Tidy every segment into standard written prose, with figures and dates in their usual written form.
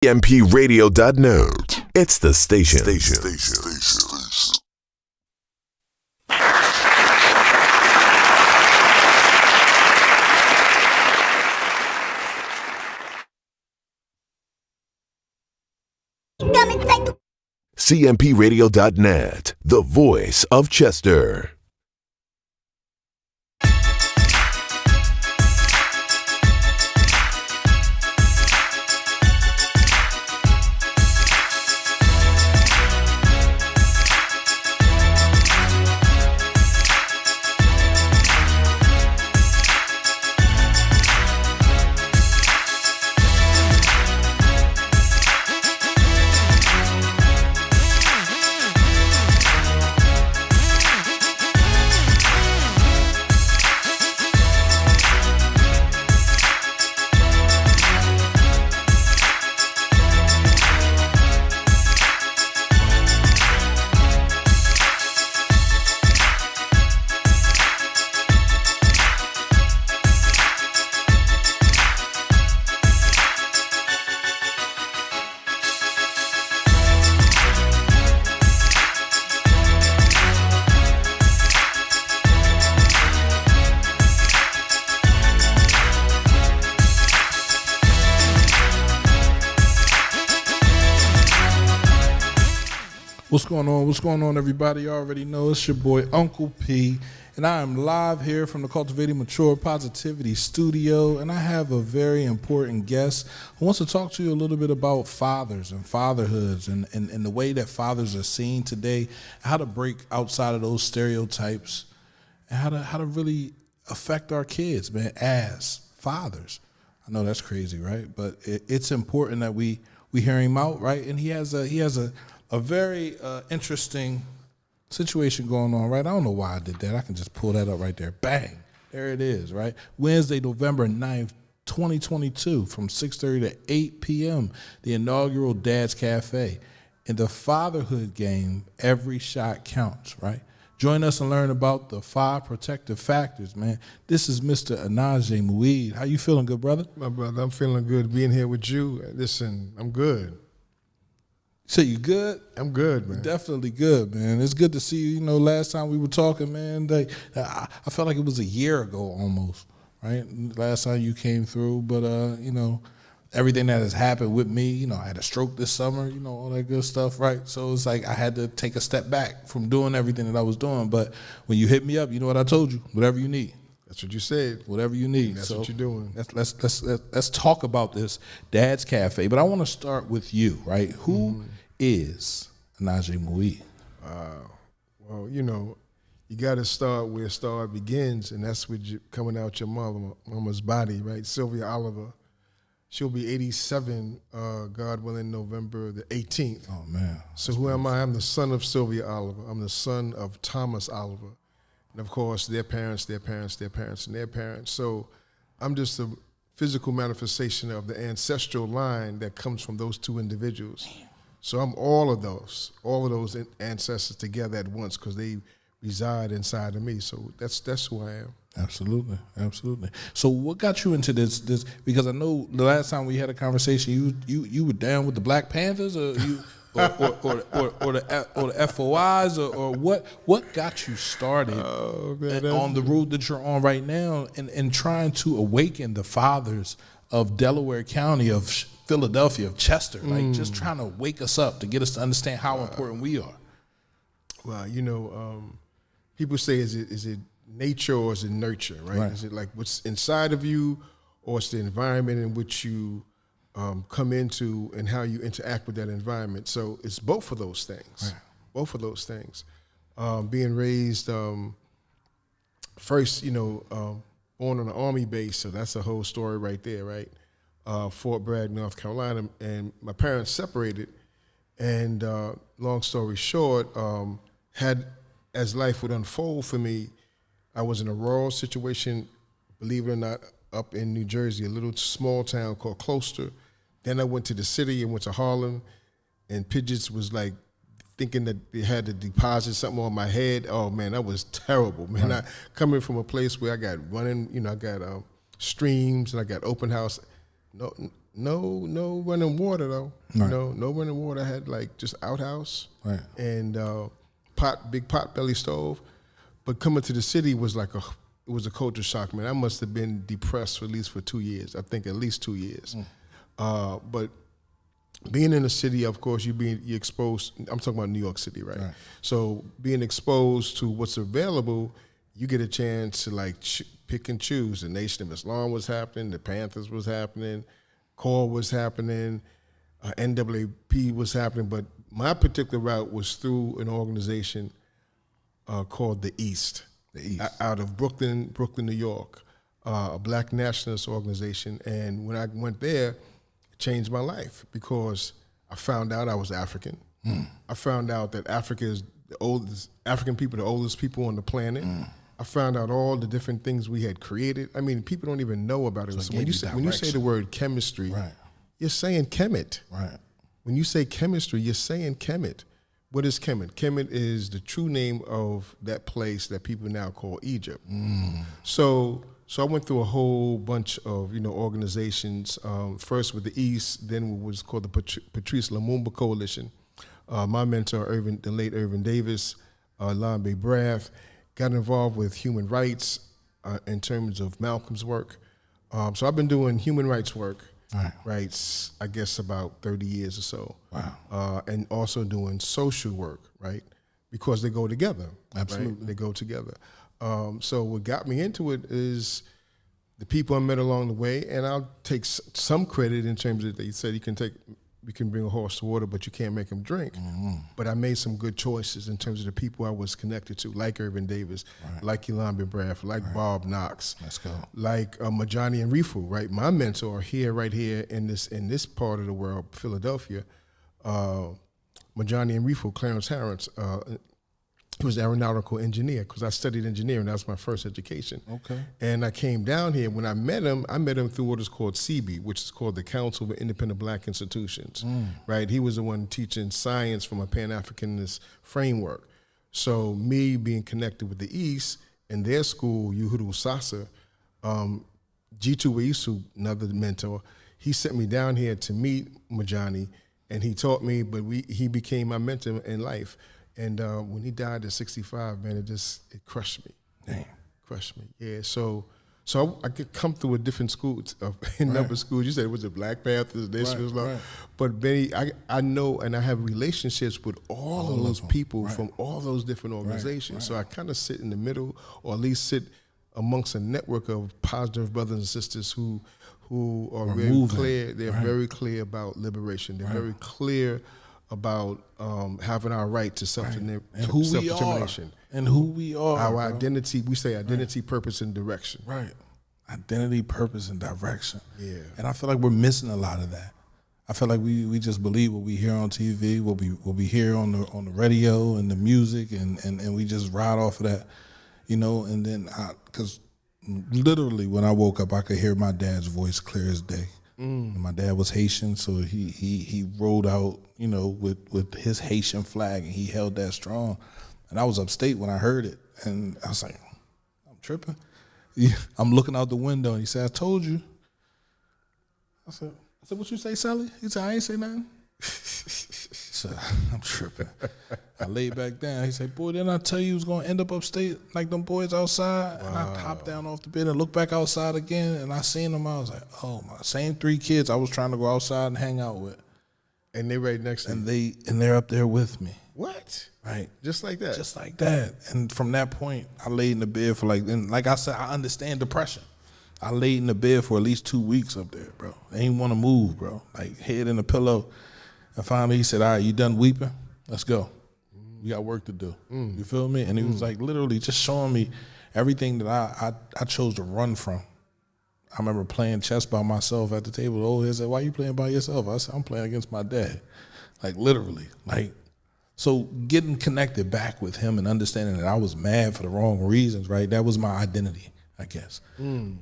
EMPRadio.net. It's the station. CMPRadio.net, the voice of Chester. What's going on? What's going on, everybody? You already know it's your boy, Uncle P, and I am live here from the Cultivating Mature Positivity Studio, and I have a very important guest who wants to talk to you a little bit about fathers and fatherhoods and the way that fathers are seen today, how to break outside of those stereotypes, and how to really affect our kids, man, as fathers. I know that's crazy, right? But it's important that we hear him out, right? And he has a very interesting situation going on, right? I don't know why I did that. I can just pull that up right there. Bang. There it is, right? Wednesday, November 9th, 2022, from 6:30 to 8 p.m., the inaugural Dad's Cafe. In the fatherhood game, every shot counts, right? Join us and learn about the 5 protective factors, man. This is Mr. Onaje Muid. How you feeling, good brother? My brother, I'm feeling good being here with you. Listen, I'm good. So you good? I'm good, man. Definitely good, man. It's good to see you. You know, last time we were talking, man, I felt like it was a year ago almost, right? Last time you came through, but you know, everything that has happened with me, you know, I had a stroke this summer, you know, all that good stuff, right? So it's like I had to take a step back from doing everything that I was doing. But when you hit me up, you know what I told you? Whatever you need. That's what you said. Whatever you need. That's what you're doing. Let's talk about this Dad's Cafe. But I want to start with you, right? Who is Onaje Muid? Well, you know, you got to start where start begins, and that's with you coming out your mama's body, right? Sylvia Oliver. She'll be 87, God willing, November the 18th. Oh, man. So who am I? I'm the son of Sylvia Oliver. I'm the son of Thomas Oliver. And, of course, their parents, and their parents. So I'm just a physical manifestation of the ancestral line that comes from those two individuals. So I'm all of those ancestors together at once because they reside inside of me. So that's who I am. Absolutely. So what got you into this? Because I know the last time we had a conversation, you were down with the Black Panthers, or you or the FOIs, or what got you started on the road that you're on right now, and trying to awaken the fathers of Delaware County, of Philadelphia, of Chester, like just trying to wake us up to get us to understand how important we are. Well, you know, people say, is it nature or is it nurture, right? Is it like what's inside of you, or it's the environment in which you come into and how you interact with that environment? So it's both of those things. Right. Both of those things. Being raised, first, you know, born on an Army base, so that's a whole story right there, right? Fort Bragg, North Carolina, and my parents separated, and long story short, as life would unfold for me, I was in a rural situation, believe it or not, up in New Jersey, a little small town called Closter. Then I went to the city and went to Harlem, and Pidgeot's was like thinking that they had to deposit something on my head. Oh man, that was terrible, man. Right. Coming from a place where I got running, you know, I got streams and I got open house. No running water though. Right. No running water. I had like just outhouse Right. and big pot belly stove. But coming to the city was it was a culture shock, man. I must have been depressed for at least 2 years. I think at least 2 years. But being in the city, of course, you're exposed. I'm talking about New York City, right? So being exposed to what's available, you get a chance to like pick and choose. The Nation of Islam was happening, the Panthers was happening, CORE was happening, NAAP was happening. But my particular route was through an organization called the East, out of Brooklyn, New York, a Black nationalist organization. And when I went there, changed my life because I found out I was African. I found out that Africa is African people, the oldest people on the planet. I found out all the different things we had created. I mean, people don't even know about it. So when you say the word chemistry, you're saying Kemet. Right. When you say chemistry, you're saying Kemet. What is Kemet? Kemet is the true name of that place that people now call Egypt. So I went through a whole bunch of organizations. First with the East, then what was called the Patrice Lumumba Coalition. My mentor, the late Irvin Davis, Lambe Braff, got involved with human rights in terms of Malcolm's work. So I've been doing human rights work, right? I guess about 30 years or so. Wow. And also doing social work, right? Because they go together. Absolutely, right? They go together. So what got me into it is the people I met along the way, and I'll take some credit in terms of they said you can bring a horse to water, but you can't make him drink. But I made some good choices in terms of the people I was connected to, like Irvin Davis, like Lambe Braff, like Bob Knox, like Majani and Rifu, right? My mentor right here in this part of the world, Philadelphia, Majani and Rifu, Clarence Harrence. He was an aeronautical engineer because I studied engineering. That was my first education. Okay. And I came down here. When I met him through what is called CB, which is called the Council of Independent Black Institutions, right? He was the one teaching science from a Pan-Africanist framework. So me being connected with the East and their school, Uhuru Sasa, Jitu Weisu, another mentor, he sent me down here to meet Majani, and he taught me, but he became my mentor in life. And when he died at 65, man, it crushed me. Damn. Crushed me. Yeah. So I could come through a different school, number of schools. You said it was the Black Panthers, Nation of Islam. But Benny, I know and I have relationships with all of those people from all those different organizations. So I kind of sit in the middle, or at least sit amongst a network of positive brothers and sisters who are very clear. They're very clear about liberation. They're very clear about having our right to self-determination. And who we are. Our identity, we say identity, purpose, and direction. Right. Identity, purpose, and direction. Yeah. And I feel like we're missing a lot of that. I feel like we just believe what we hear on TV, what we hear on the radio and the music, and we just ride off of that, and then because literally when I woke up, I could hear my dad's voice clear as day. And my dad was Haitian, so he rode out, with his Haitian flag, and he held that strong. And I was upstate when I heard it, and I was like, I'm tripping. I'm looking out the window, and he said, I told you. I said, what you say, Sally? He said, I ain't say nothing. So I'm tripping. I laid back down. He said, boy, didn't I tell you was going to end up upstate like them boys outside? Wow. And I hopped down off the bed and looked back outside again, and I seen them. I was like, oh, my, same 3 kids I was trying to go outside and hang out with. And they right next to you. And they're up there with me. What? Right. Just like that? Just like that. And from that point, I laid in the bed for like I said, I understand depression. I laid in the bed for at least 2 weeks up there, bro. I ain't want to move, bro. Like, head in the pillow. And finally he said, all right, you done weeping? Let's go. We got work to do. You feel me? And he was like literally just showing me everything that I chose to run from. I remember playing chess by myself at the table. Oh, he said, why you playing by yourself? I said, I'm playing against my dad. Like literally. Like, so getting connected back with him and understanding that I was mad for the wrong reasons, right? That was my identity, I guess.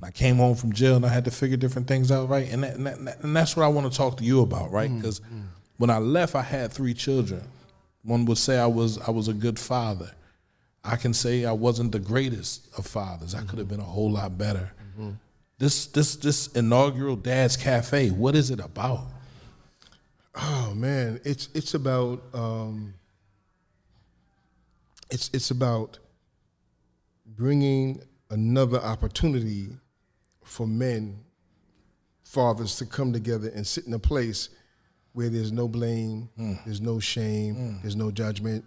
I came home from jail and I had to figure different things out, right? And that's what I want to talk to you about, right? Because when I left, I had 3 children. One would say I was a good father. I can say I wasn't the greatest of fathers. I could have been a whole lot better. This inaugural Dad's Cafe, what is it about? Oh man, it's about it's about bringing another opportunity for men, fathers, to come together and sit in a place where there's no blame, there's no shame, there's no judgment.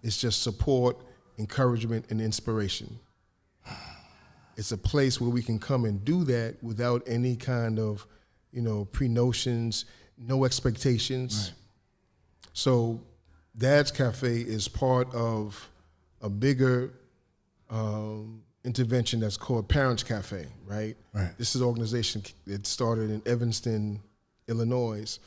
It's just support, encouragement, and inspiration. It's a place where we can come and do that without any kind of, pre-notions, no expectations. Right. So Dad's Cafe is part of a bigger intervention that's called Parents Cafe, right? This is an organization that started in Evanston, Illinois.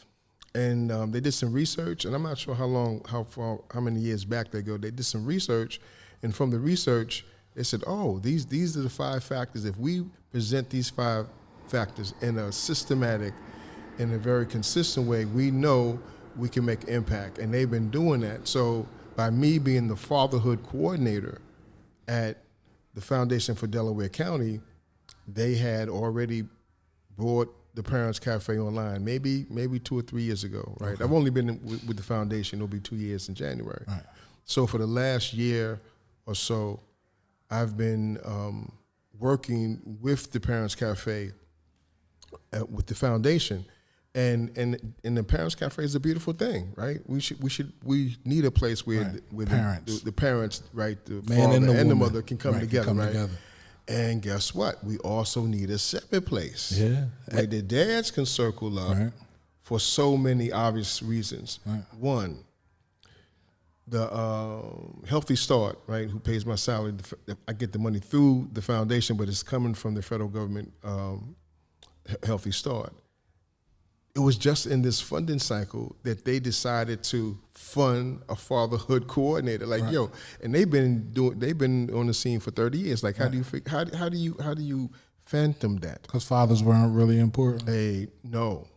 And they did some research, and I'm not sure how many years back they go. They did some research, and from the research, they said, oh, these are the 5 factors. If we present these 5 factors in a systematic, in a very consistent way, we know we can make impact. And they've been doing that. So by me being the Fatherhood Coordinator at the Foundation for Delaware County, they had already brought the Parents Cafe online, maybe 2 or 3 years ago, right? Okay. I've only been with the foundation, it'll be 2 years in January. Right. So for the last year or so, I've been working with the Parents Cafe, with the foundation, and the Parents Cafe is a beautiful thing, right? We need a place where the parents, right, the father and the mother can come together, right? And guess what? We also need a separate place. Yeah. Where the dads can circle up for so many obvious reasons. Right. One, the Healthy Start, right, who pays my salary. I get the money through the foundation, but it's coming from the federal government Healthy Start. It was just in this funding cycle that they decided to fund a fatherhood coordinator. Like, and they've been on the scene for 30 years. Like, how do you phantom that? Because fathers weren't really important. No.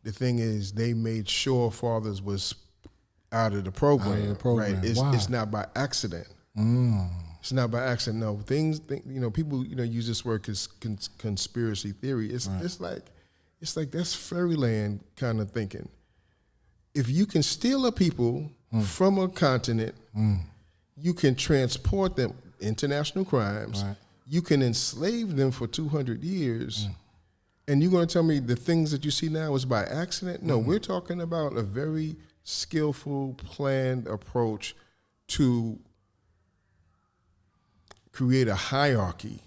The thing is, they made sure fathers was out of the program. Right? It's not by accident. It's not by accident. No, people use this word as conspiracy theory. It's like that's fairyland kind of thinking. If you can steal a people from a continent, you can transport them, international crimes, you can enslave them for 200 years, and you're going to tell me the things that you see now is by accident? No, we're talking about a very skillful, planned approach to create a hierarchy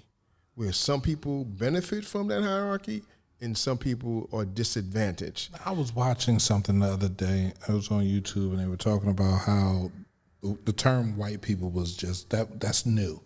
where some people benefit from that hierarchy and some people are disadvantaged. I was watching something the other day. I was on YouTube, and they were talking about how the term white people was just that's new,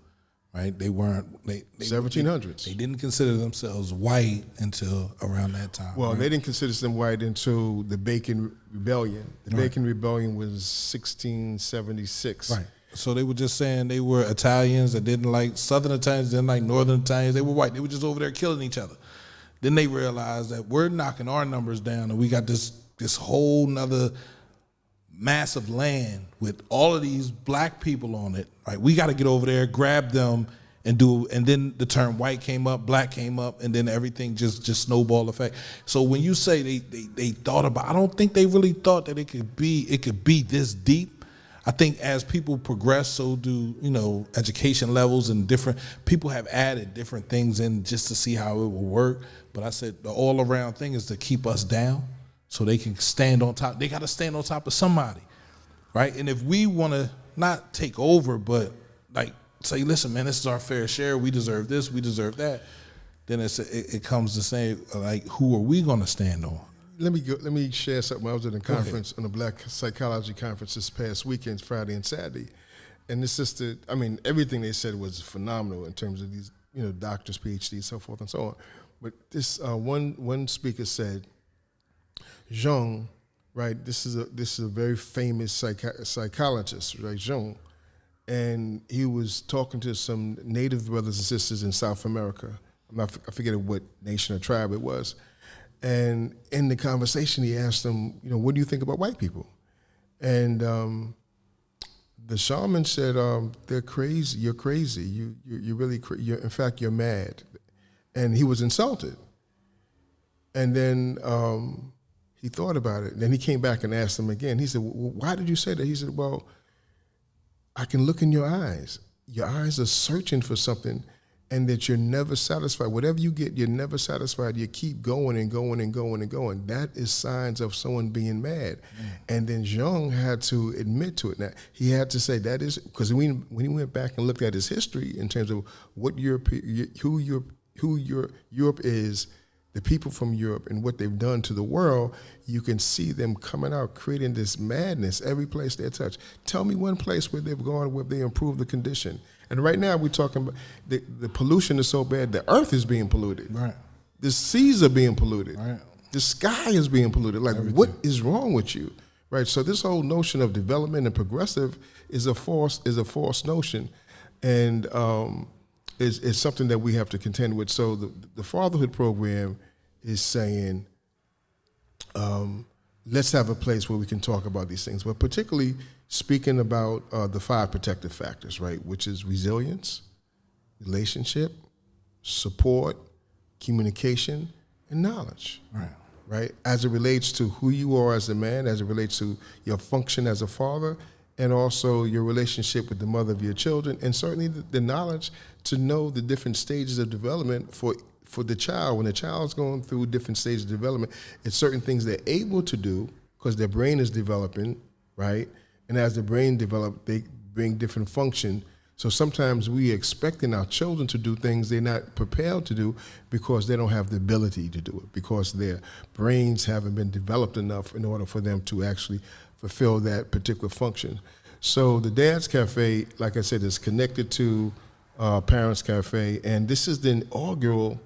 right? They weren't 1700s. They didn't consider themselves white until around that time. Well, they didn't consider them white until the Bacon Rebellion. The Bacon Rebellion was 1676. Right. So they were just saying they were Italians that didn't like Southern Italians, didn't like Northern Italians. They were white. They were just over there killing each other. Then they realized that we're knocking our numbers down, and we got this whole nother massive land with all of these black people on it. Right? We got to get over there, grab them, and then the term white came up, black came up, and then everything just snowball effect. So when you say they thought about, I don't think they really thought that it could be this deep. I think as people progress, so do education levels, and different people have added different things in just to see how it will work. But I said the all around thing is to keep us down so they can stand on top. They got to stand on top of somebody, right? And if we want to not take over, but like say, listen, man, this is our fair share. We deserve this. We deserve that. Then it comes to say, like, who are we going to stand on? Let me share something. I was at a conference, on a Black Psychology conference this past weekend, Friday and Saturday, and this sister, everything they said was phenomenal in terms of these, doctors, PhDs, so forth and so on. But this one speaker said, Jung, right? This is a very famous psychologist, right? Jung, and he was talking to some Native brothers and sisters in South America. I forget what nation or tribe it was. And in the conversation, he asked them, what do you think about white people? And the shaman said, they're crazy. You're crazy. You're really in fact, you're mad. And he was insulted. And then he thought about it. And then he came back and asked him again. He said, well, why did you say that? He said, well, I can look in your eyes. Your eyes are searching for something, and that you're never satisfied. Whatever you get, you're never satisfied. You keep going and going and going and going. That is signs of someone being mad. And then Jung had to admit to it. Now, he had to say that is, because when he went back and looked at his history in terms of what Europe is, the people from Europe and what they've done to the world, you can see them coming out, creating this madness every place they touch. Tell me one place where they've gone where they improved the condition. And right now we're talking about the pollution is so bad, the earth is being polluted. Right. The seas are being polluted. Right. The sky is being polluted. Like, Everything. What is wrong with you? Right. So this whole notion of development and progressive is a false notion. And is something that we have to contend with. So the Fatherhood program is saying, let's have a place where we can talk about these things, but particularly speaking about the 5 protective factors, right, which is resilience, relationship, support, communication, and knowledge. Right. Right, as it relates to who you are as a man, as it relates to your function as a father, and also your relationship with the mother of your children, and certainly the knowledge to know the different stages of development for the child. When the child's going through different stages of development, it's certain things they're able to do because their brain is developing, right? And as the brain develops, they bring different function. So sometimes we expecting our children to do things they're not prepared to do because they don't have the ability to do it, because their brains haven't been developed enough in order for them to actually fulfill that particular function. So the Dad's Cafe, like I said, is connected to Parents Cafe, and this is the inaugural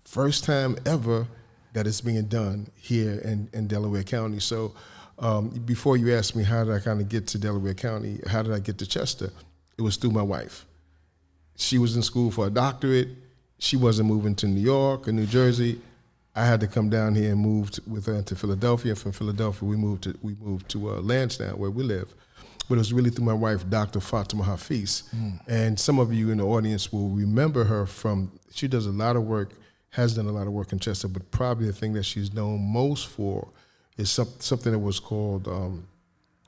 first time ever that it's being done here in Delaware County. So before you asked me how did I kind of get to Delaware County, how did I get to Chester, it was through my wife. She was in school for a doctorate. She wasn't moving to New York or New Jersey. I had to come down here and move with her to Philadelphia. From Philadelphia, we moved to Lansdowne, where we live. But it was really through my wife, Dr. Fatima Hafiz. And some of you in the audience will remember her from, she does a lot of work, has done a lot of work in Chester, but probably the thing that she's known most for is something that was called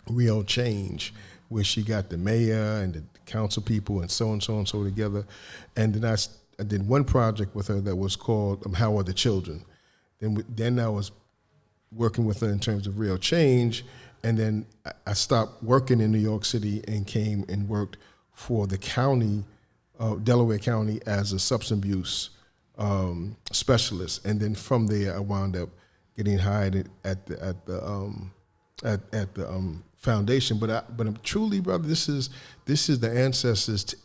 Real Change, where she got the mayor and the council people and so together. And then I did one project with her that was called How Are the Children? Then I was working with her in terms of Real Change, and then I stopped working in New York City and came and worked for the county, Delaware County, as a substance abuse specialist. And then from there, I wound up getting hired at the foundation. But I'm truly, brother, this is the ancestors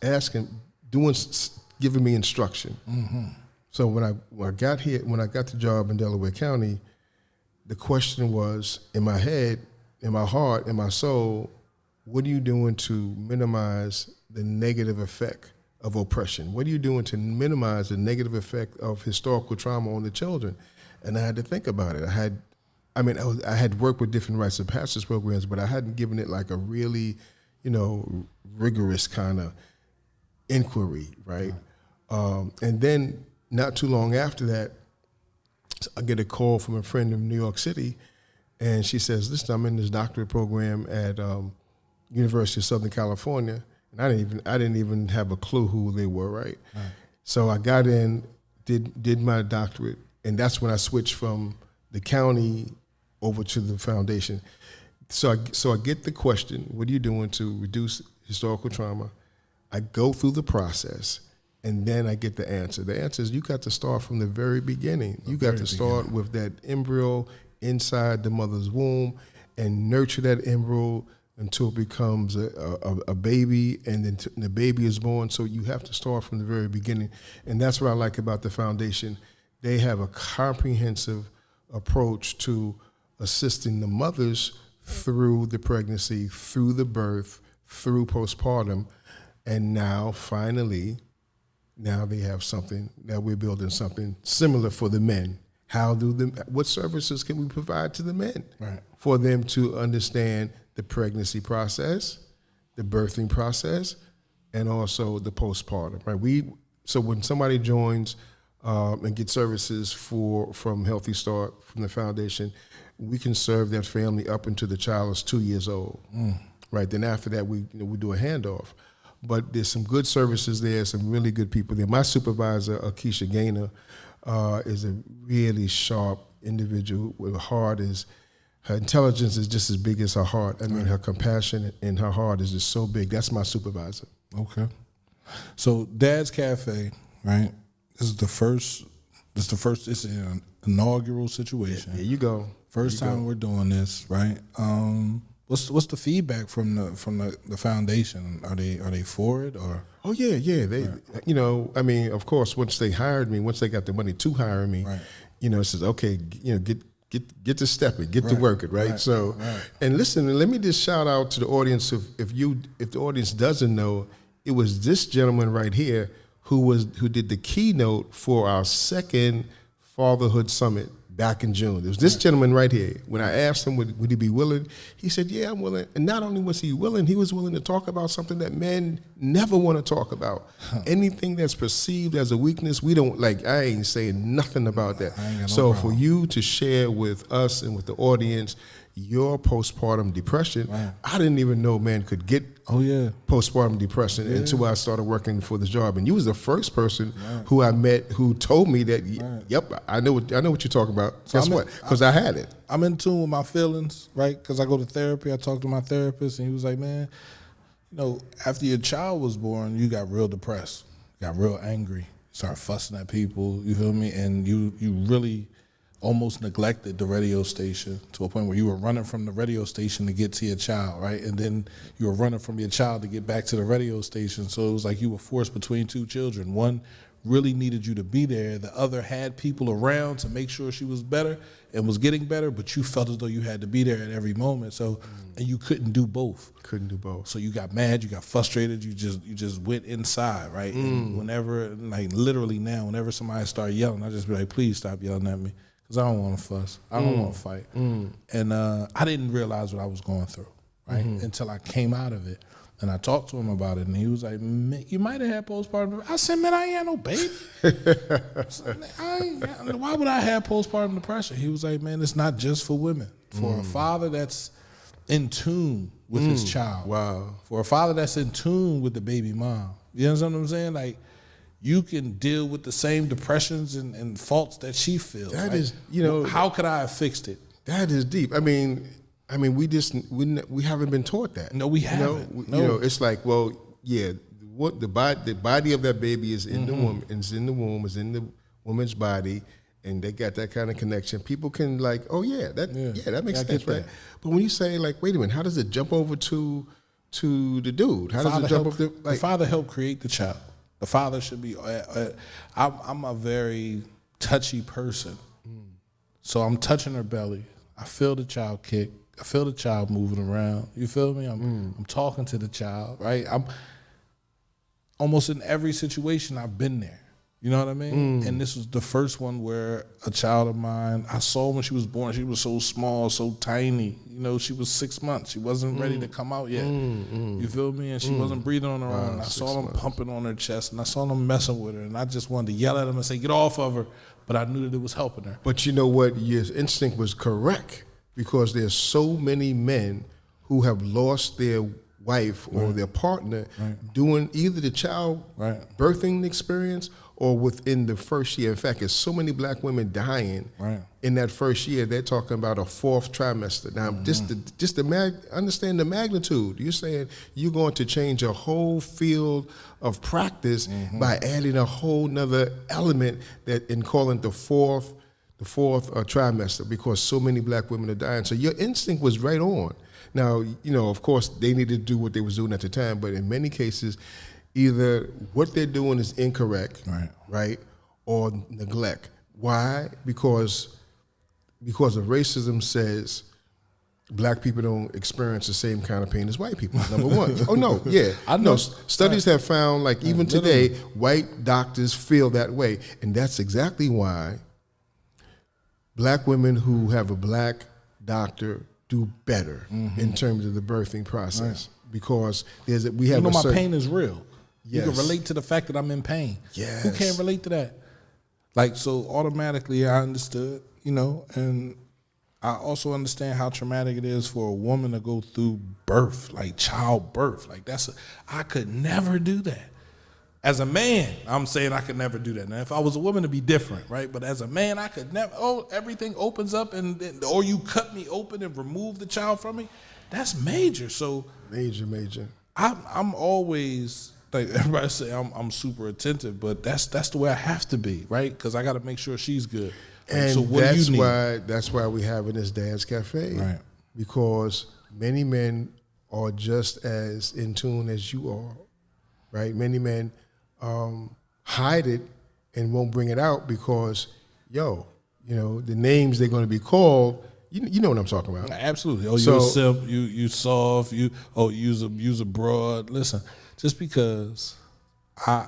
giving me instruction. Mm-hmm. So when I got here, when I got the job in Delaware County, the question was in my head, in my heart, in my soul, what are you doing to minimize the negative effect of oppression? What are you doing to minimize the negative effect of historical trauma on the children? And I had to think about it. I had worked with different rites of passage programs, but I hadn't given it like a really, rigorous kind of inquiry, right? And then not too long after that, I get a call from a friend in New York City, and she says, listen, I'm in this doctorate program at University of Southern California, and I didn't even have a clue who they were, right? So I got in, did my doctorate, and that's when I switched from the county over to the foundation. So I get the question, what are you doing to reduce historical trauma? I go through the process, and then I get the answer. The answer is you got to start from the very beginning. You got to start with that embryo inside the mother's womb and nurture that embryo until it becomes a baby, and then the baby is born. So you have to start from the very beginning. And that's what I like about the foundation. They have a comprehensive approach to assisting the mothers through the pregnancy, through the birth, through postpartum. And now, finally, they have something, now we're building something similar for the men. What services can we provide to the men for them to understand the pregnancy process, the birthing process, and also the postpartum, right? So when somebody joins and get services from Healthy Start, from the foundation, we can serve that family up until the child is 2 years old. Right. Then after that, we do a handoff. But there's some good services there, some really good people there. My supervisor, Akeisha Gaynor, is a really sharp individual. Her intelligence is just as big as her heart. I mean, her compassion and her heart is just so big. That's my supervisor. Okay. So Dad's Cafe, right? It's an inaugural situation. There you go. First time we're doing this, right? What's the feedback from the foundation? Are they for it or? Oh yeah. They, I mean, of course, once they hired me, once they got the money to hire me, right. It says, okay, get to stepping, get to working, right? So, and listen, let me just shout out to the audience. If the audience doesn't know, it was this gentleman right here who did the keynote for our second Fatherhood Summit back in June. There was this gentleman right here. When I asked him, would he be willing? He said, yeah, I'm willing. And not only was he willing to talk about something that men never want to talk about. Anything that's perceived as a weakness, we don't like. I ain't saying nothing about that. So for you to share with us and with the audience your postpartum depression, I didn't even know man could get postpartum depression until I started working for this job. And you was the first person who I met who told me that, yep, I know what you're talking about. So guess what? Because I had it. I'm in tune with my feelings, right? Because I go to therapy. I talk to my therapist, and he was like, man, after your child was born, you got real depressed, got real angry, started fussing at people, you feel me? And you really almost neglected the radio station to a point where you were running from the radio station to get to your child, right? And then you were running from your child to get back to the radio station. So it was like you were forced between two children. One really needed you to be there. The other had people around to make sure she was better and was getting better, but you felt as though you had to be there at every moment. So, and you couldn't do both. Couldn't do both. So you got mad, you got frustrated, you just went inside, right? And whenever, like literally now, whenever somebody start yelling, I just be like, please stop yelling at me. Because I don't want to fuss. I don't want to fight. And I didn't realize what I was going through, right? Until I came out of it. And I talked to him about it, and he was like, man, you might have had postpartum depression. I said, man, I ain't had no baby. Why would I have postpartum depression? He was like, man, it's not just for women. For a father that's in tune with his child. Wow. For a father that's in tune with the baby mom. You understand what I'm saying? Like, you can deal with the same depressions and faults that she feels. That right? is, how could I have fixed it? That is deep. I mean, we haven't been taught that. No, we haven't. It's like, well, yeah, what the body of that baby is in the woman, is in the womb, is in the woman's body, and they got that kind of connection. People can like, oh yeah, that makes sense, right? But when you say like, wait a minute, how does it jump over to the dude? How does it jump over the father helped create the child. The father should be. I'm a very touchy person, so I'm touching her belly. I feel the child kick. I feel the child moving around. You feel me? I'm talking to the child, right? I'm almost in every situation I've been there. You know what I mean? And this was the first one where a child of mine, I saw when she was born, she was so small, so tiny. She was 6 months. She wasn't ready to come out yet. You feel me? And she wasn't breathing on her own. I saw them pumping on her chest, and I saw them messing with her, and I just wanted to yell at them and say, get off of her. But I knew that it was helping her. But you know what? Your instinct was correct, because there's so many men who have lost their wife or their partner doing either the child birthing experience or within the first year. In fact, there's so many black women dying in that first year. They're talking about a fourth trimester. Now, understand the magnitude. You're saying you're going to change a whole field of practice by adding a whole nother element and calling it the fourth trimester, because so many black women are dying. So your instinct was right on. Now, of course, they needed to do what they was doing at the time, but in many cases, either what they're doing is incorrect, right, or neglect. Why? Because of racism says black people don't experience the same kind of pain as white people, number one. Oh, no, yeah. I know. Studies have found, like even today, white doctors feel that way. And that's exactly why black women who have a black doctor do better in terms of the birthing process. Because we have my pain is real. Yes. You can relate to the fact that I'm in pain. Yes. Who can't relate to that? Like, so automatically I understood, and I also understand how traumatic it is for a woman to go through birth, like childbirth. Like I could never do that. As a man, I'm saying I could never do that. Now, if I was a woman, it'd be different, right? But as a man, I could never. Oh, everything opens up, or you cut me open and remove the child from me. That's major. So major. I'm always like everybody say I'm super attentive, but that's the way I have to be, right? Because I got to make sure she's good. And so what do you need? That's why we have in this Dad's Cafe, right? Because many men are just as in tune as you are, right? Many men hide it and won't bring it out because, the names they're going to be called. You know what I'm talking about. Absolutely. Oh, you're a simp. You soft. Use a broad. Listen, just because I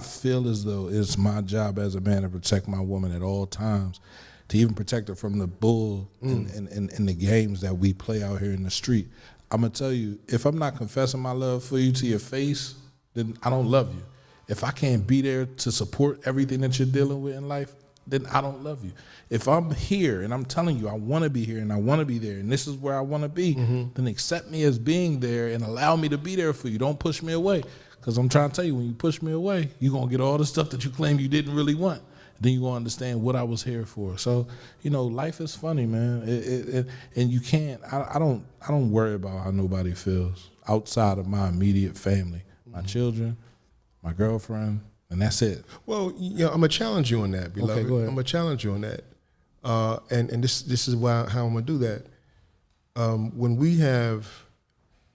feel as though it's my job as a man to protect my woman at all times, to even protect her from the bull and the games that we play out here in the street. I'm gonna tell you, if I'm not confessing my love for you to your face, then I don't love you. If I can't be there to support everything that you're dealing with in life, then I don't love you. If I'm here and I'm telling you I want to be here and I want to be there and this is where I want to be, then accept me as being there and allow me to be there for you. Don't push me away, because I'm trying to tell you, when you push me away, you're going to get all the stuff that you claim you didn't really want. Then you're going to understand what I was here for. So, life is funny, man. And you can't, I don't worry about how nobody feels outside of my immediate family, my children, my girlfriend, and that's it. Well, I'm gonna challenge you on that, beloved. Okay, go ahead. I'm gonna challenge you on that, and this is how I'm gonna do that. When we have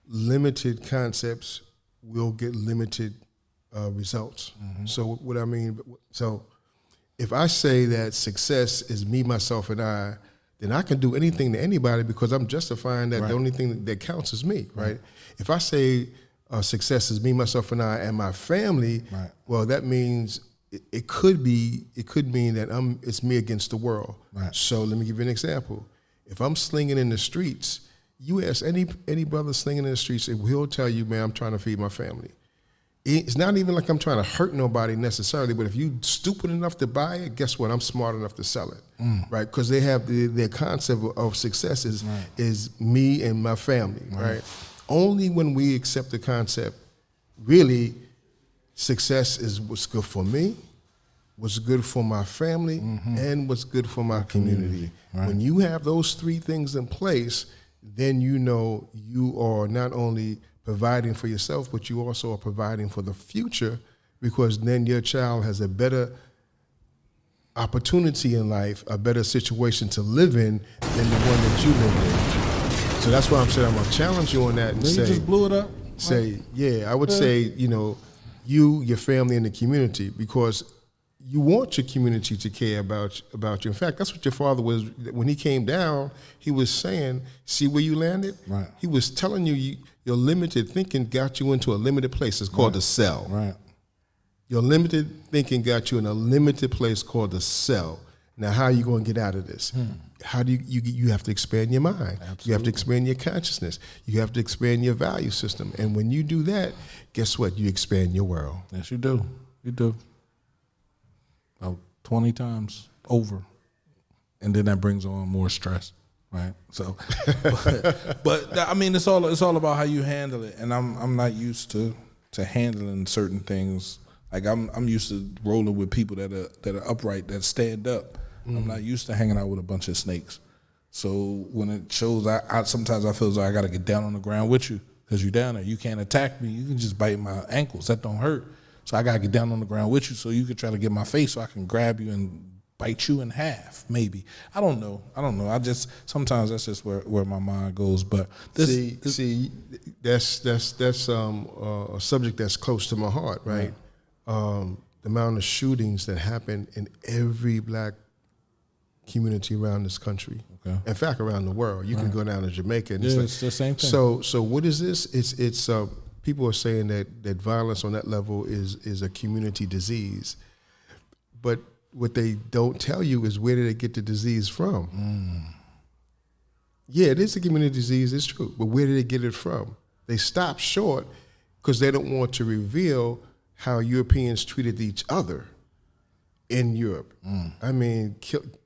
limited concepts, we'll get limited results. So what I mean, if I say that success is me, myself, and I, then I can do anything to anybody because I'm justifying that the only thing that counts is me, right? If I say success is me, myself, and I, and my family, well, that means it could mean that it's me against the world. Right. So let me give you an example. If I'm slinging in the streets, you ask any brother slinging in the streets, he'll tell you, man, I'm trying to feed my family. It's not even like I'm trying to hurt nobody necessarily, but if you stupid enough to buy it, guess what? I'm smart enough to sell it, right? Because they have their concept of success is me and my family, right? Only when we accept the concept, really, success is what's good for me, what's good for my family, and what's good for my community. Right. When you have those three things in place, then you know you are not only providing for yourself, but you also are providing for the future, because then your child has a better opportunity in life, a better situation to live in than the one that you live in. So that's why I'm saying I'm gonna challenge you on that and say, you just blew it up. I would say, you, your family, and the community, because you want your community to care about you. In fact, that's what your father was when he came down. He was saying, "See where you landed." Right. He was telling you your limited thinking got you into a limited place. It's called the cell. Right. Your limited thinking got you in a limited place called the cell. Now, how are you going to get out of this? How do you have to expand your mind. Absolutely. You have to expand your consciousness. You have to expand your value system. And when you do that, guess what? You expand your world. Yes, you do. You do. About 20 times over. And then that brings on more stress, right? So, but I mean, it's all about how you handle it. And I'm not used to handling certain things. Like I'm used to rolling with people that are upright, that stand up. I'm not used to hanging out with a bunch of snakes. So when it shows, I sometimes I feel as though I got to get down on the ground with you, because you're down there. You can't attack me. You can just bite my ankles. That don't hurt. So I got to get down on the ground with you so you can try to get my face so I can grab you and bite you in half, maybe. I don't know. Sometimes that's just where my mind goes. But that's a subject that's close to my heart, right? The amount of shootings that happen in every black community around this country. Okay. In fact, around the world. You can go down to Jamaica and it's the same thing. So what is this? It's people are saying that violence on that level is a community disease. But what they don't tell you is, where did they get the disease from? Yeah, it is a community disease, it's true. But where did they get it from? They stopped short because they don't want to reveal how Europeans treated each other. in Europe. I mean,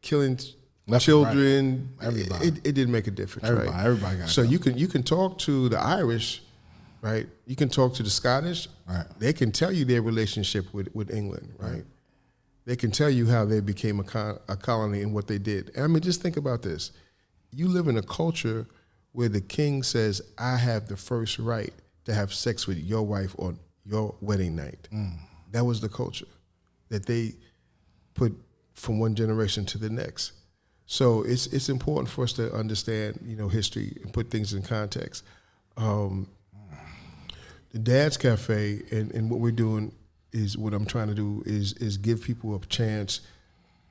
killing Left and children. right. Everybody. It didn't make a difference, right? Everybody got so it. you can talk to the Irish, right? You can talk to the Scottish. Right. They can tell you their relationship with England, right? They can tell you how they became a colony and what they did. And I mean, just think about this. You live in a culture where the king says, I have the first right to have sex with your wife on your wedding night. That was the culture that they put from one generation to the next. So it's important for us to understand, history and put things in context. The Dad's Cafe and what we're doing is what I'm trying to do is give people a chance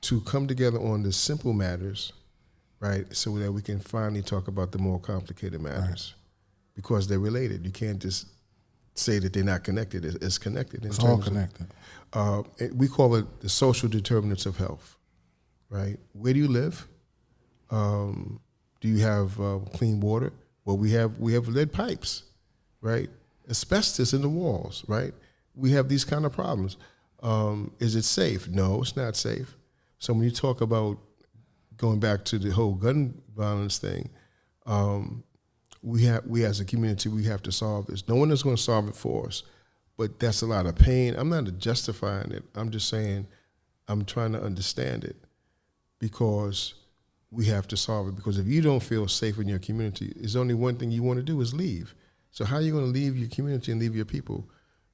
to come together on the simple matters, right? So that we can finally talk about the more complicated matters, because they're related. You can't just say that they're not connected. It's connected. It's all connected. We call it the social determinants of health, right? Where do you live? Do you have clean water? Well, we have lead pipes, right? Asbestos in the walls, right? We have these kind of problems. Is it safe? No, it's not safe. So when you talk about going back to the whole gun violence thing, we as a community, we have to solve this. No one is going to solve it for us, but that's a lot of pain. I'm not justifying it. I'm just saying I'm trying to understand it, because we have to solve it. Because if you don't feel safe in your community, there's only one thing you want to do is leave. So how are you going to leave your community and leave your people,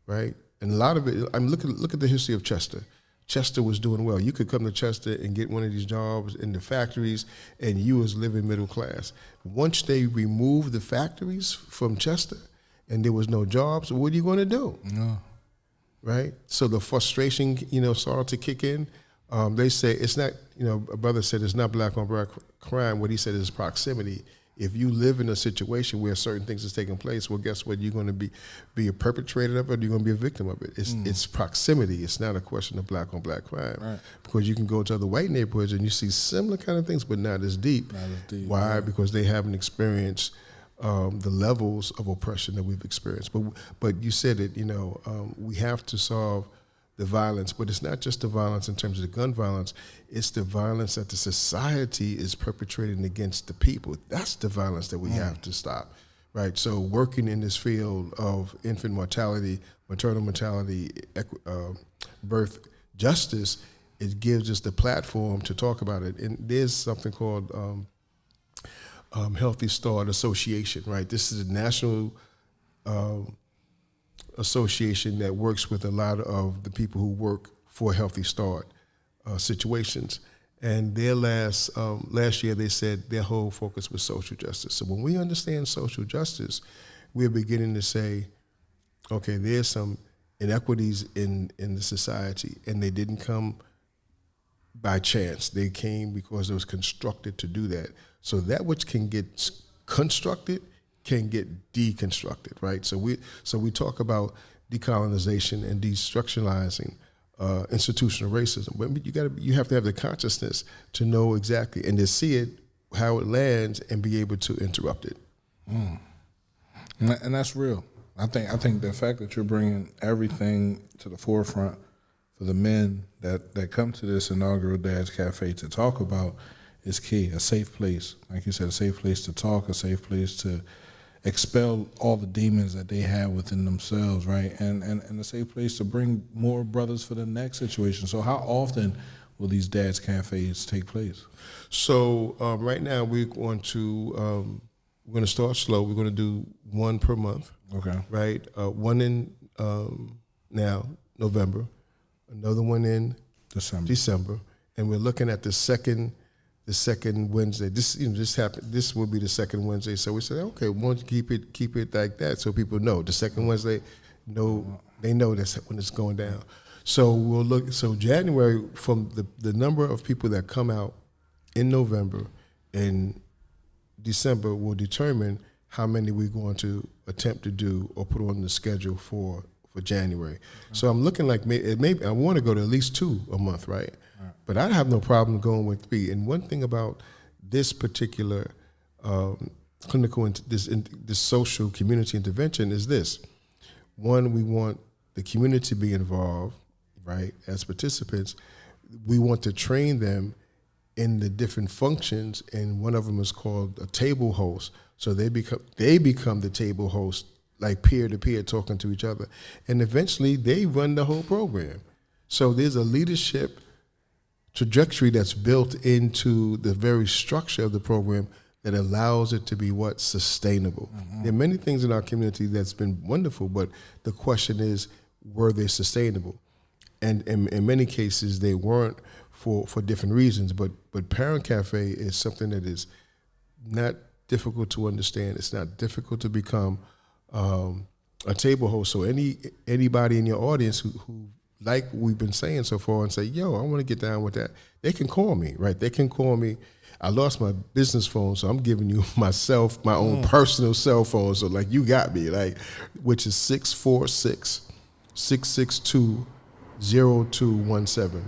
right? And a lot of it, look at the history of Chester. Chester was doing well. You could come to Chester and get one of these jobs in the factories, and you was living middle class. Once they removed the factories from Chester and there was no jobs, what are you going to do? No. Right? So the frustration, started to kick in. They say it's not, a brother said it's not black on black crime. What he said is proximity. If you live in a situation where certain things is taking place, well, guess what? You're going to be a perpetrator of it, or you're going to be a victim of it. It's proximity. It's not a question of black on black crime. Right. Because you can go to other white neighborhoods and you see similar kind of things, but not as deep. Why? Yeah. Because they haven't experienced the levels of oppression that we've experienced. But you said it, we have to solve the violence, but it's not just the violence in terms of the gun violence, it's the violence that the society is perpetrating against the people. That's the violence that we have to stop, right? So working in this field of infant mortality, maternal mortality, birth justice, it gives us the platform to talk about it. And there's something called Healthy Start Association, right? This is a national association that works with a lot of the people who work for Healthy Start situations. And their last year, they said their whole focus was social justice. So when we understand social justice, we're beginning to say, okay, there's some inequities in the society, and they didn't come by chance. They came because it was constructed to do that. So that which can get constructed can get deconstructed, right? So we talk about decolonization and destructuralizing institutional racism, but you have to have the consciousness to know exactly and to see it, how it lands, and be able to interrupt it. And that's real. I think the fact that you're bringing everything to the forefront for the men that come to this inaugural Dad's Cafe to talk about is key. A safe place, like you said, a safe place to talk, a safe place to expel all the demons that they have within themselves, right? And a safe place to bring more brothers for the next situation. So how often will these Dad's Cafes take place? So right now we're going to start slow. We're going to do one per month. Okay. Right. One in now November, another one in December, and we're looking at the second Wednesday. This will be the second Wednesday. So we said, okay, we want to keep it like that, so people know the second Wednesday. They know that's when it's going down. So we'll look. So January, from the number of people that come out in November and December, will determine how many we're going to attempt to do or put on the schedule for January. Okay. So I'm looking like maybe I want to go to at least 2 a month, right? But I have no problem going with 3. And one thing about this particular clinical, this social community intervention is this. One, we want the community to be involved, right, as participants. we want to train them in the different functions, and one of them is called a table host. So they become the table host, like peer to peer, talking to each other, and eventually they run the whole program. So there's a leadership trajectory that's built into the very structure of the program that allows it to be sustainable. There are many things in our community that's been wonderful, but the question is, were they sustainable? And in many cases, they weren't for different reasons. But Parent Cafe is something that is not difficult to understand. It's not difficult to become a table host. So anybody in your audience who like we've been saying so far and say, yo, I want to get down with that, they can call me, right? They can call me. I lost my business phone, so I'm giving you my own personal cell phone. So like you got me, like, which is 646-662-0217.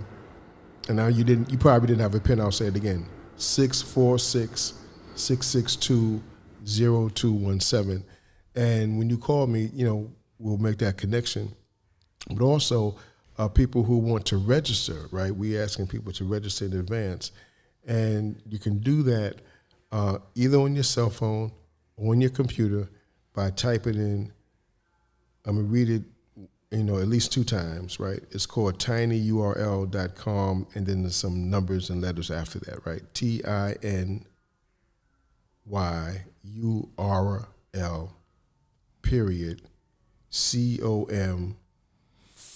And now you probably didn't have a pen. I'll say it again. 646-662-0217. And when you call me, we'll make that connection. But also, people who want to register, right? We're asking people to register in advance. And you can do that either on your cell phone or on your computer by typing in, I'm going to read it, at least 2 times, right? It's called tinyurl.com, and then there's some numbers and letters after that, right? tinyurl period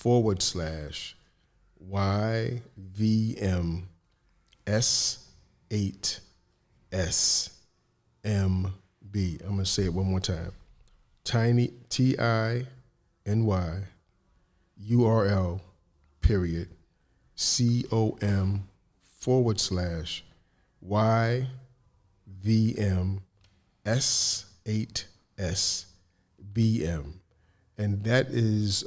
com/YVMS8SMB. I'm going to say it one more time. TINYURL period COM/YVMS8SBM. And that is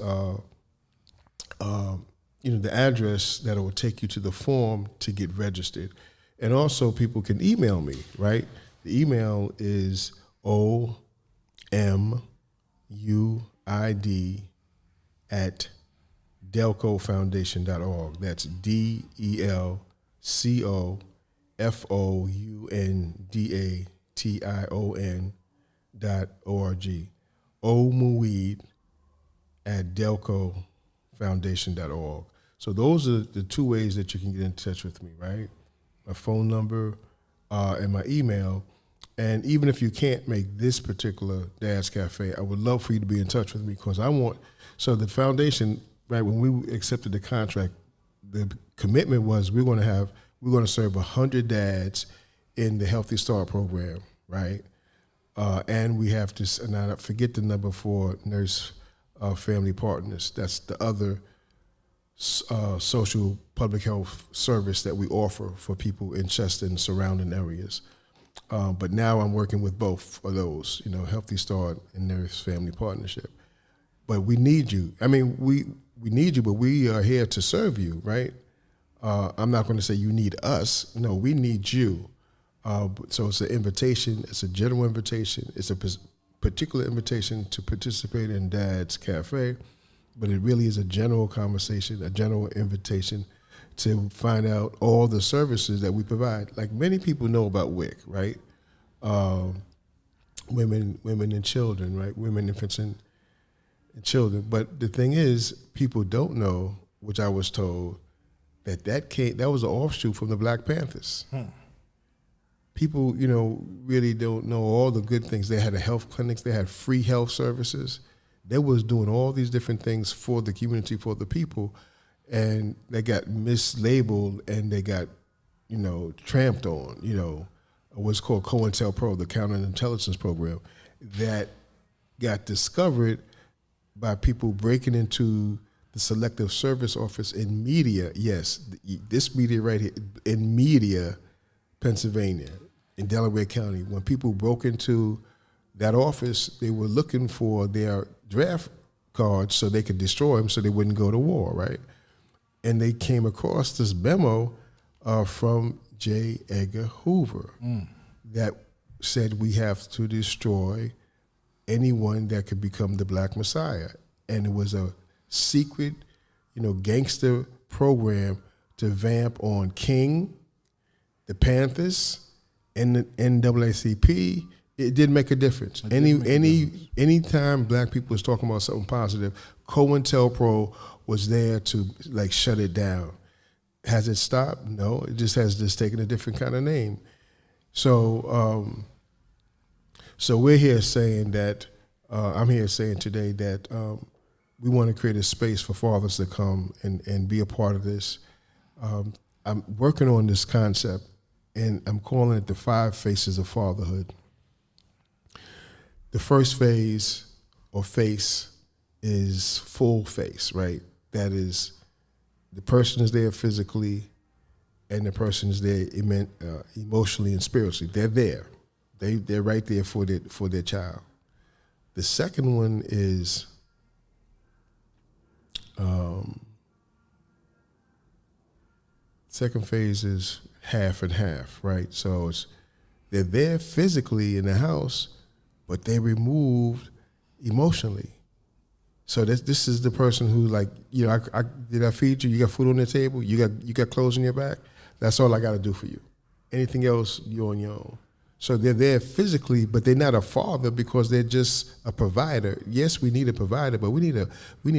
the address that will take you to the form to get registered. And also people can email me, right? The email is OMUID@delcofoundation.org. That's DELCOFOUNDATION.org. OMUID@delcofoundation.org. So those are the 2 ways that you can get in touch with me, right? My phone number and my email. And even if you can't make this particular Dad's Cafe, I would love for you to be in touch with me, because so the foundation, right, when we accepted the contract, the commitment was we're going to serve 100 dads in the Healthy Start program, right? And we have to, and I forget the number for Nurse Family Partners. That's the other social public health service that we offer for people in Chester and surrounding areas. But now I'm working with both of those, Healthy Start and Nurse Family Partnership. But we need you. I mean, we need you, but we are here to serve you, right? I'm not going to say you need us. No, we need you. So it's an invitation. It's a general invitation. It's a particular invitation to participate in Dad's Cafe, but it really is a general conversation, a general invitation to find out all the services that we provide. Like many people know about WIC, right? Women and children, right? Women, infants, and children. But the thing is, people don't know, which I was told, that was an offshoot from the Black Panthers. People, really don't know all the good things. They had health clinics. They had free health services. They was doing all these different things for the community, for the people, and they got mislabeled and they got, tramped on, what's called COINTELPRO, the counterintelligence program, that got discovered by people breaking into the Selective Service Office in Media. Yes, this media right here, in Media, Pennsylvania, in Delaware County. When people broke into that office, they were looking for their draft cards so they could destroy them so they wouldn't go to war, right? And they came across this memo from J. Edgar Hoover that said we have to destroy anyone that could become the Black Messiah. And it was a secret, gangster program to vamp on King, the Panthers, and the NAACP, it did make a difference. Anytime black people was talking about something positive, COINTELPRO was there to like shut it down. Has it stopped? No, it just has just taken a different kind of name. So, so we're here saying that I'm here saying today that we want to create a space for fathers to come and be a part of this. I'm working on this concept, and I'm calling it the 5 Faces of Fatherhood. The first phase or face is full face, right? That is, the person is there physically, and the person is there emotionally and spiritually. They're there. They're right there for their child. The second one is second phase is half and half, right? So they're there physically in the house, but they removed emotionally. So this is the person who, like, you know, did I feed you? You got food on the table? You got clothes on your back? That's all I got to do for you. Anything else, you're on your own. So they're there physically, but they're not a father because they're just a provider. Yes, we need a provider, but we need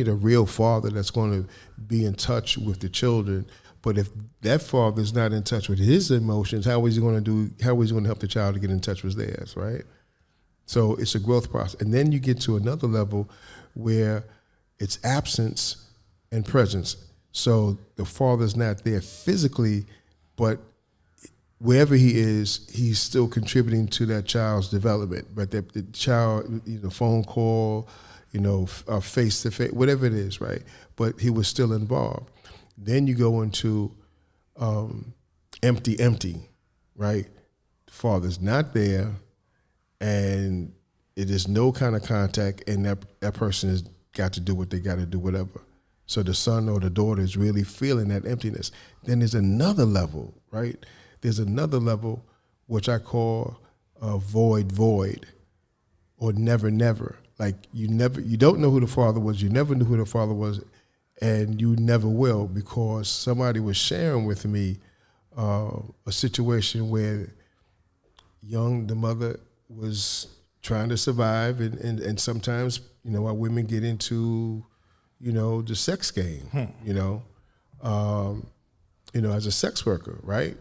a real father that's going to be in touch with the children. But if that father is not in touch with his emotions, how is he going to help the child to get in touch with theirs, right? So it's a growth process. And then you get to another level where it's absence and presence. So the father's not there physically, but wherever he is, he's still contributing to that child's development. But the child, phone call, face to face, whatever it is, right? But he was still involved. Then you go into empty, right? The father's not there, and it is no kind of contact, and that person has got to do what they got to do, whatever. So the son or the daughter is really feeling that emptiness. Then there's another level, right? There's another level which I call void, or never. Like you don't know who the father was. You never knew who the father was, and you never will, because somebody was sharing with me a situation where the mother was trying to survive, and sometimes our women get into the sex game, as a sex worker, right?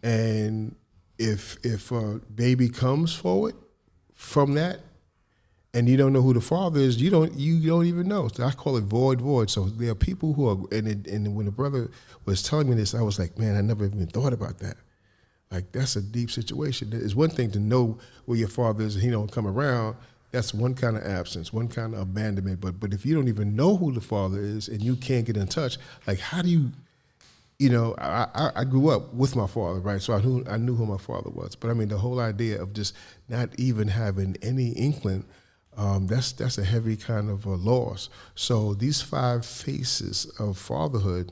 And if a baby comes forward from that, and you don't know who the father is, you don't even know. So I call it void. So there are people who are, and when the brother was telling me this, I was like, man, I never even thought about that. Like, that's a deep situation. It's one thing to know where your father is and he don't come around. That's one kind of absence, one kind of abandonment. But if you don't even know who the father is and you can't get in touch, like, how do you? I grew up with my father, right? So I knew who my father was. But I mean, the whole idea of just not even having any inkling, that's a heavy kind of a loss. So these 5 faces of fatherhood,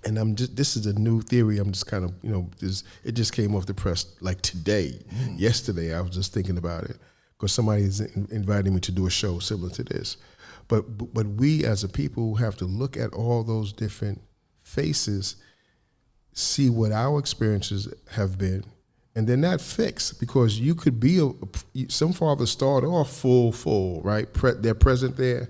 and this is a new theory. I'm just kind of, it just came off the press like today. Yesterday, I was just thinking about it because somebody is inviting me to do a show similar to this. But we as a people have to look at all those different faces, see what our experiences have been, and they're not fixed, because you could be some fathers start off full, right? They're present there,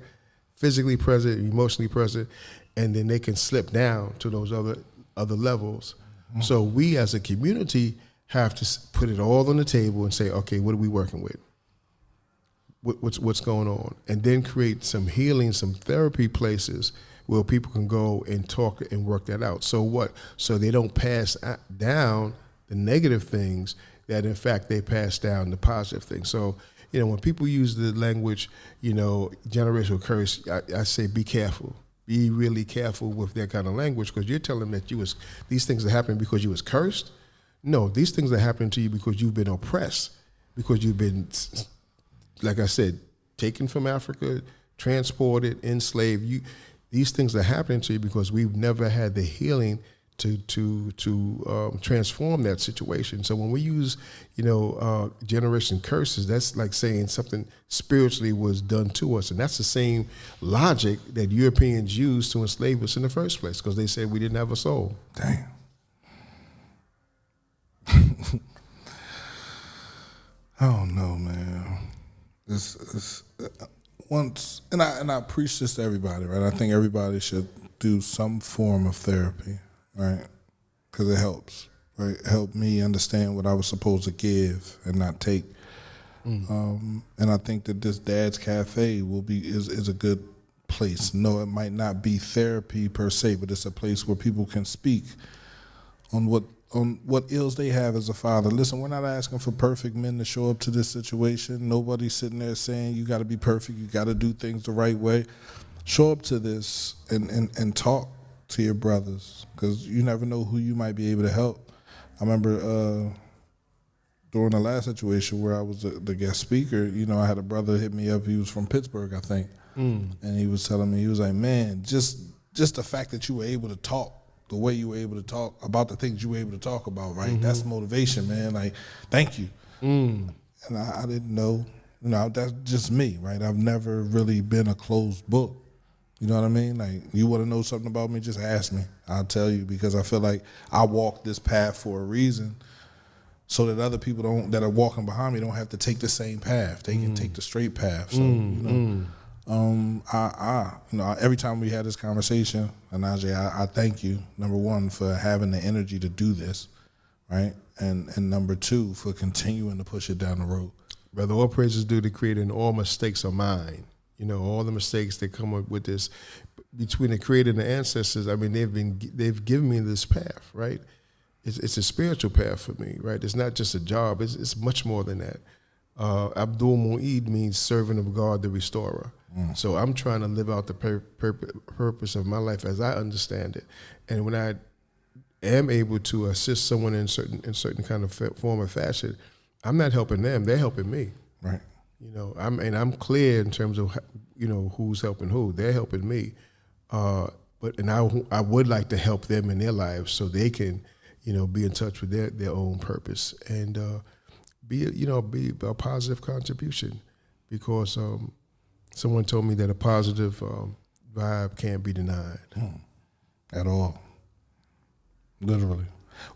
physically present, emotionally present, and then they can slip down to those other levels. Mm-hmm. So we as a community have to put it all on the table and say, okay, what are we working with? What's going on? And then create some healing, some therapy places where people can go and talk and work that out. So what? So they don't pass down the negative things, that in fact they pass down the positive things. So, when people use the language, generational curse, I say be careful. Be really careful with that kind of language, because you're telling them that these things are happening because you was cursed. No, these things are happening to you because you've been oppressed, because you've been, like I said, taken from Africa, transported, enslaved. These things are happening to you because we've never had the healing to transform that situation. So when we use, generation curses, that's like saying something spiritually was done to us, and that's the same logic that Europeans used to enslave us in the first place, because they said we didn't have a soul. Damn. I don't know, man. It's once, and I preach this to everybody, right? I think everybody should do some form of therapy, right? Because it helps, right? It helped me understand what I was supposed to give and not take. And I think that this Dad's Cafe is a good place. No, it might not be therapy per se, but it's a place where people can speak on what ills they have as a father. Listen, we're not asking for perfect men to show up to this situation. Nobody's sitting there saying you got to be perfect, you got to do things the right way. Show up to this and talk to your brothers, because you never know who you might be able to help. I remember during the last situation where I was the guest speaker, I had a brother hit me up. He was from Pittsburgh, I think, and he was telling me, he was like, man, just the fact that you were able to talk the way you were able to talk about the things you were able to talk about, right? Mm-hmm. That's motivation, man. Like, thank you. And I didn't know, that's just me, right? I've never really been a closed book. You know what I mean? Like, you want to know something about me, just ask me. I'll tell you, because I feel like I walk this path for a reason, so that other people that are walking behind me don't have to take the same path. They can take the straight path. So, every time we had this conversation, Onaje, I thank you, number one, for having the energy to do this, right? And number two, for continuing to push it down the road. Brother, all praises due to Creator, and all mistakes are mine. All the mistakes that come up with this, between the Creator and the ancestors, I mean, they've given me this path, right? It's a spiritual path for me, right? It's not just a job. It's much more than that. Abdul Muid means servant of God, the restorer. So I'm trying to live out the purpose of my life as I understand it. And when I am able to assist someone in certain kind of form or fashion, I'm not helping them; they're helping me. Right. I'm clear in terms of who's helping who. They're helping me, I would like to help them in their lives so they can be in touch with their own purpose and be a positive contribution, because someone told me that a positive vibe can't be denied at all. Literally.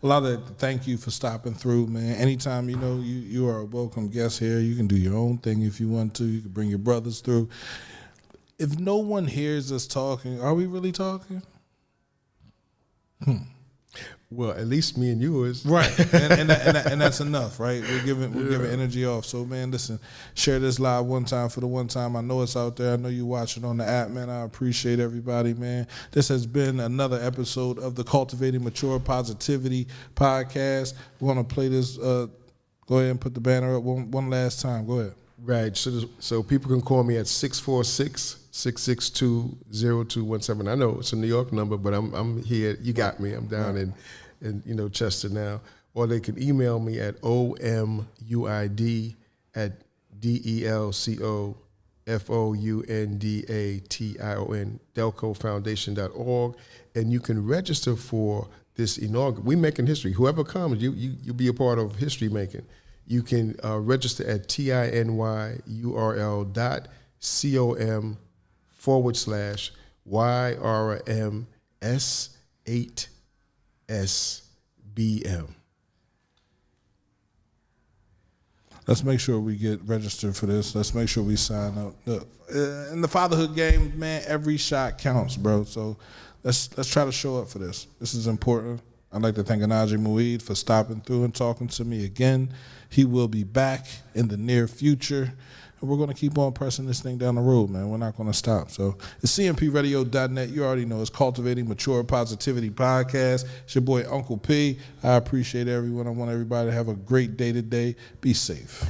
Well, I'd like to thank you for stopping through, man. Anytime, you are a welcome guest here. You can do your own thing if you want to. You can bring your brothers through. If no one hears us talking, are we really talking? Well, at least me and you is. Right, and that's enough, right? We're giving energy off. So, man, listen, share this live one time for the one time. I know it's out there. I know you watching on the app, man. I appreciate everybody, man. This has been another episode of the Cultivating Mature Positivity podcast. We're going to play this. Go ahead and put the banner up one last time. Go ahead. Right, so people can call me at 646-662-0217. I know it's a New York number, but I'm here. You got me. I'm down in Chester now. Or they can email me at omuid@delcofoundation, delcofoundation.org, and you can register for this inaugural. We're making history. Whoever comes, you be a part of history making. You can register at tinyurl.com/YRMS8SBM. Let's make sure we get registered for this. Let's make sure we sign up. Look, in the fatherhood game, man, every shot counts, bro. So let's try to show up for this. This is important. I'd like to thank Onaje Muid for stopping through and talking to me again. He will be back in the near future. And we're going to keep on pressing this thing down the road, man. We're not going to stop. So it's cmpradio.net. You already know it's Cultivating Mature Positivity Podcast. It's your boy, Uncle P. I appreciate everyone. I want everybody to have a great day today. Be safe.